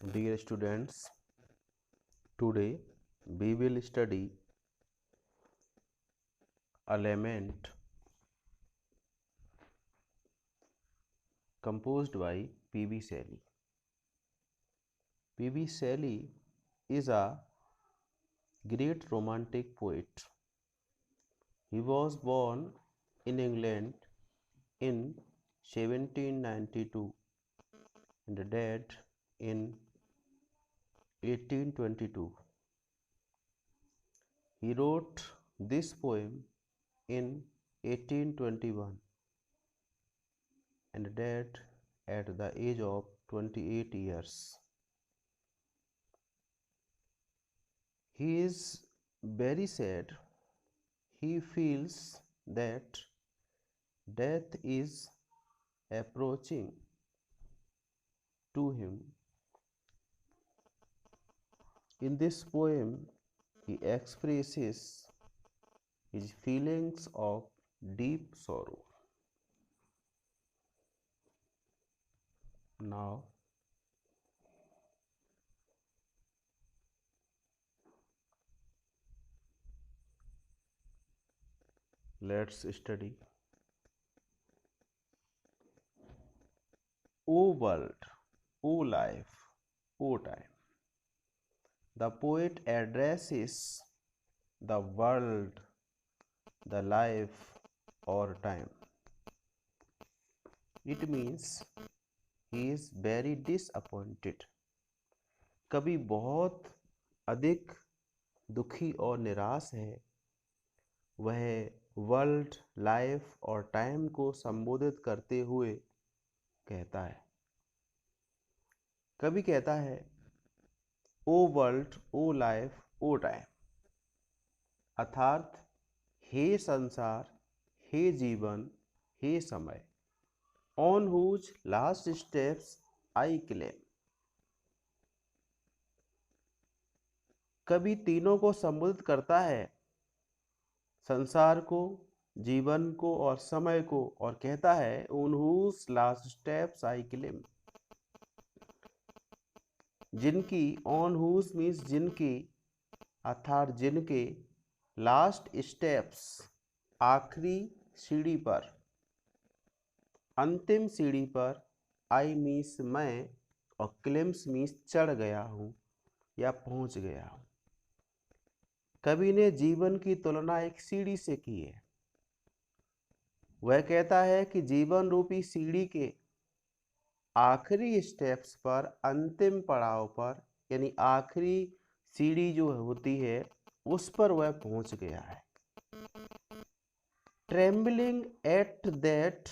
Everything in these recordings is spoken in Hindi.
Dear students, today we will study a lament composed by P.B. Shelley. P.B. Shelley is a great romantic poet. He was born in England in 1792 and died in 1822. He wrote this poem in 1821 and died at the age of 28 years. He is very sad. He feels that death is approaching to him. In this poem, he expresses his feelings of deep sorrow. Now, let's study. O world, O life, O time. The poet addresses the world, the life, or time. It means he is very disappointed. कवि बहुत अधिक दुखी और निराश है। वह वर्ल्ड, लाइफ और टाइम को संबोधित करते हुए कहता है। कवि कहता है, O world, O life, O time, अर्थात हे संसार, हे जीवन, हे समय, on whose last steps I claim. कवि तीनों को संबोधित करता है, संसार को, जीवन को और समय को, और कहता है on whose last steps I claim. जिनकी, ऑन हुज मीन्स जिनकी, अर्थात जिनके, लास्ट स्टेप्स आखिरी सीढ़ी पर, अंतिम सीढ़ी पर, आई मीन्स मैं, और क्लेम्स मीन्स चढ़ गया हूँ या पहुँच गया हूँ। कवि ने जीवन की तुलना एक सीढ़ी से की है। वह कहता है कि जीवन रूपी सीढ़ी के आखिरी स्टेप्स पर, अंतिम पड़ाव पर, यानी आखिरी सीढ़ी जो होती है उस पर वह पहुंच गया है। Trembling at that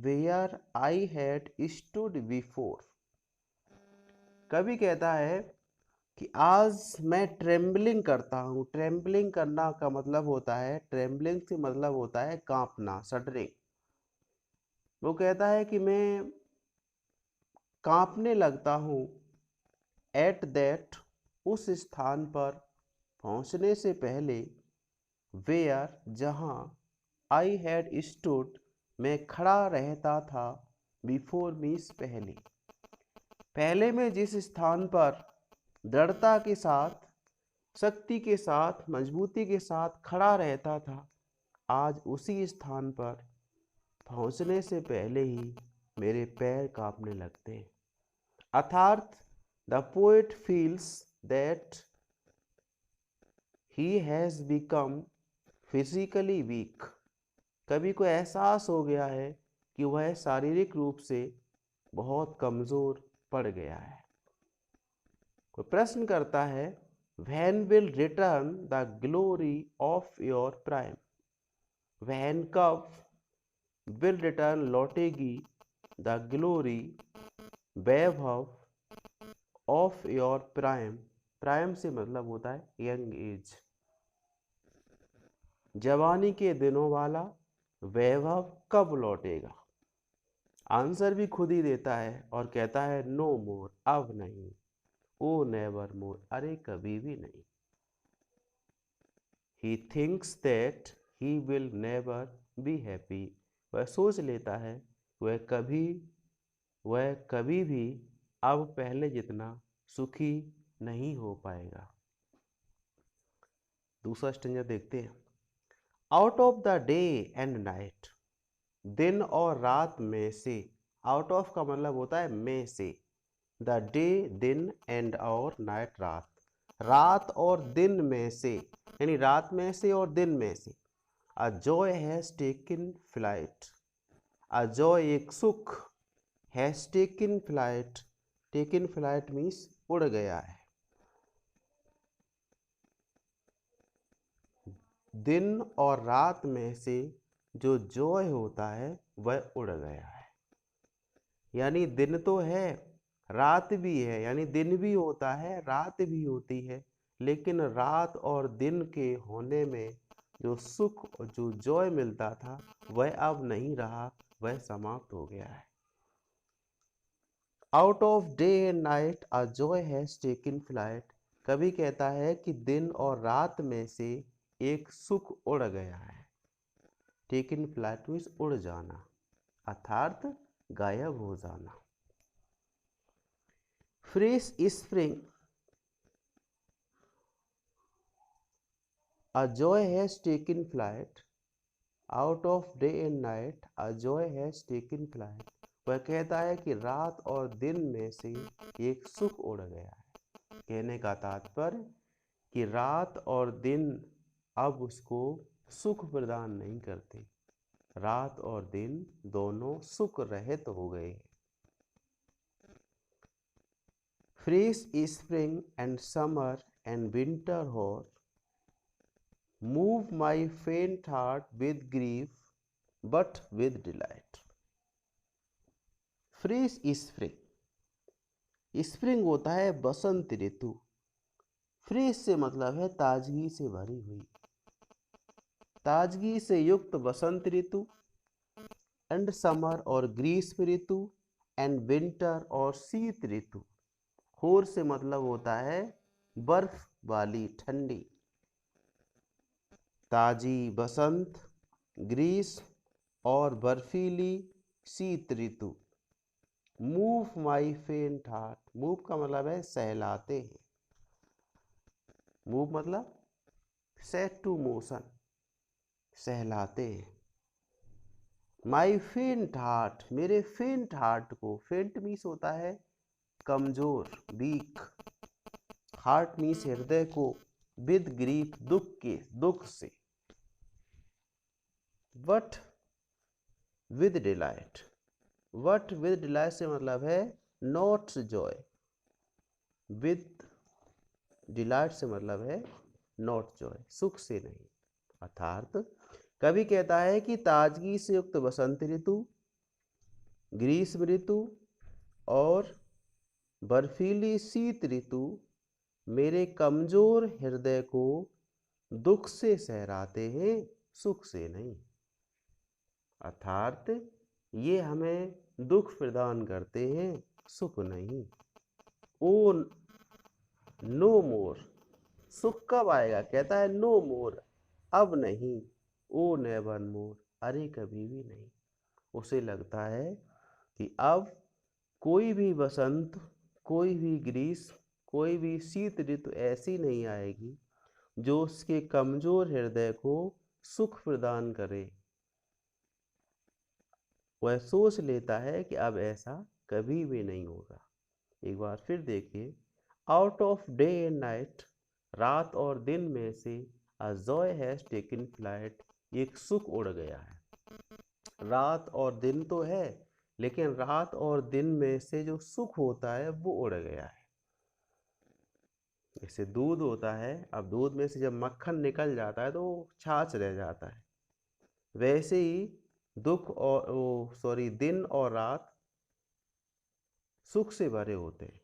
where I had stood before. कवि कहता है कि आज मैं ट्रेम्बलिंग करता हूँ। ट्रेम्बलिंग करना का मतलब होता है, ट्रेम्बलिंग से मतलब होता है कांपना, शडरिंग। वो कहता है कि मैं कांपने लगता हूँ एट दैट, उस स्थान पर पहुँचने से पहले, वेयर, जहाँ, आई हैड स्टूड, मैं खड़ा रहता था, बिफोर मीन्स पहले। पहले मैं जिस स्थान पर दृढ़ता के साथ, शक्ति के साथ, मजबूती के साथ खड़ा रहता था, आज उसी स्थान पर पहुंचने से पहले ही मेरे पैर कांपने लगते हैं। अर्थात the poet feels that he has become physically weak. कवि को एहसास हो गया है कि वह शारीरिक रूप से बहुत कमजोर पड़ गया है। कोई प्रश्न करता है, when will return the glory of your prime. When, कब, विल रिटर्न, लौटेगी, the glory, Vaibhav, of your prime. Prime से मतलब होता है यंग एज, जवानी के दिनों वाला वैभव कब लौटेगा। आंसर भी खुद ही देता है और कहता है नो मोर, अब नहीं, ओ नेवर मोर, अरे कभी भी नहीं। He thinks that he will never be happy. वह सोच लेता है वह कभी भी अब पहले जितना सुखी नहीं हो पाएगा। दूसरा स्टेंजा देखते हैं। Out of the day and night, दिन और रात में से। आउट ऑफ का मतलब होता है में से। द डे दिन एंड और नाइट रात, रात और दिन में से, यानी रात में से और दिन में से। A joy has taken flight, a joy एक सुख, has taken flight, taken flight means उड़ गया है। दिन और रात में से जो जॉय होता है वह उड़ गया है। यानी दिन तो है, रात भी है, यानी दिन भी होता है, रात भी होती है, लेकिन रात और दिन के होने में जो सुख और जो जॉय मिलता था वह अब नहीं रहा, वह समाप्त हो गया है। Out of day and night a joy has taken flight, कभी कहता है कि दिन और रात में से एक सुख उड़ गया है। टेकन फ्लाइट मीन्स उड़ जाना, अर्थात गायब हो जाना। Fresh spring, a joy has taken flight, out of day and night a joy has taken flight, वह कहता है कि रात और दिन में से एक सुख उड़ गया है। कहने का तात्पर्य कि रात और दिन अब उसको सुख प्रदान नहीं करते, रात और दिन दोनों सुख रहित हो गए। Fresh spring and summer and winter hot move my faint heart with grief but with delight. Fresh spring, spring होता है बसंत ऋतु। फ्रेश से मतलब है ताजगी से भरी हुई, ताजगी से युक्त बसंत ऋतु। एंड समर और ग्रीष्म ऋतु, एंड विंटर और शीत ऋतु। होर से मतलब होता है बर्फ वाली ठंडी। ताजी बसंत, ग्रीष्म और बर्फीली शीत ऋतु। Move my faint heart, move का मतलब है सहलाते हैं। मूव मतलब सेट टू मोशन, सहलाते हैं। माई फेंट हार्ट, मेरे फेंट हार्ट को, फेंट मीन्स होता है कमजोर, वीक। हार्ट मीन्स हृदय को, विद ग्रीफ दुख के, दुख से। What with delight, what with delight से मतलब है नॉट जॉय, विद डिलाइट से मतलब है नॉट जॉय, सुख से नहीं। अर्थात कभी कहता है कि ताजगी से युक्त बसंत ऋतु, ग्रीष्म ऋतु और बर्फीली शीत ऋतु मेरे कमजोर हृदय को दुख से सहराते हैं, सुख से नहीं। अर्थात ये हमें दुख प्रदान करते हैं, सुख नहीं। ओ नो मोर, सुख कब आएगा? कहता है नो मोर, अब नहीं। ओ नेवर मोर, अरे कभी भी नहीं। उसे लगता है कि अब कोई भी बसंत, कोई भी ग्रीष्म, कोई भी शीत ऋतु ऐसी नहीं आएगी जो उसके कमजोर हृदय को सुख प्रदान करे। वह सोच लेता है कि अब ऐसा कभी भी नहीं होगा। एक बार फिर देखिए। Out of day and night, रात और दिन में से a joy has taken flight, एक सुख उड़ गया है। रात और दिन तो है, लेकिन रात और दिन में से जो सुख होता है वो उड़ गया है। जैसे दूध होता है, अब दूध में से जब मक्खन निकल जाता है तो छाछ रह जाता है। वैसे ही दुख और दिन और रात सुख से भरे होते हैं।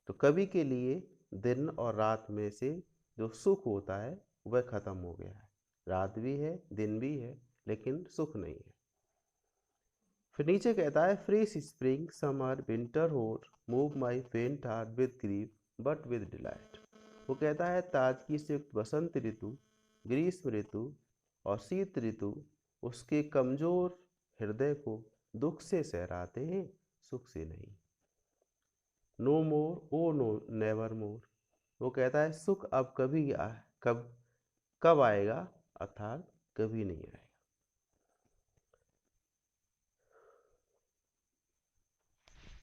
तो कभी के लिए दिन और रात में से जो सुख होता है वह खत्म हो गया है। रात भी है, दिन भी है, लेकिन सुख नहीं है। फिर नीचे कहता है फ्रेश स्प्रिंग समर विंटर होट move my faint heart with grief but with delight. वो कहता है ताजगी से युक्त बसंत ऋतु, ग्रीष्म ऋतु और शीत ऋतु उसके कमजोर हृदय को दुख से सहराते हैं, सुख से नहीं। नो मोर, ओ नो नेवर मोर। वो कहता है सुख अब कभी कब कब आएगा, अर्थात कभी नहीं आएगा।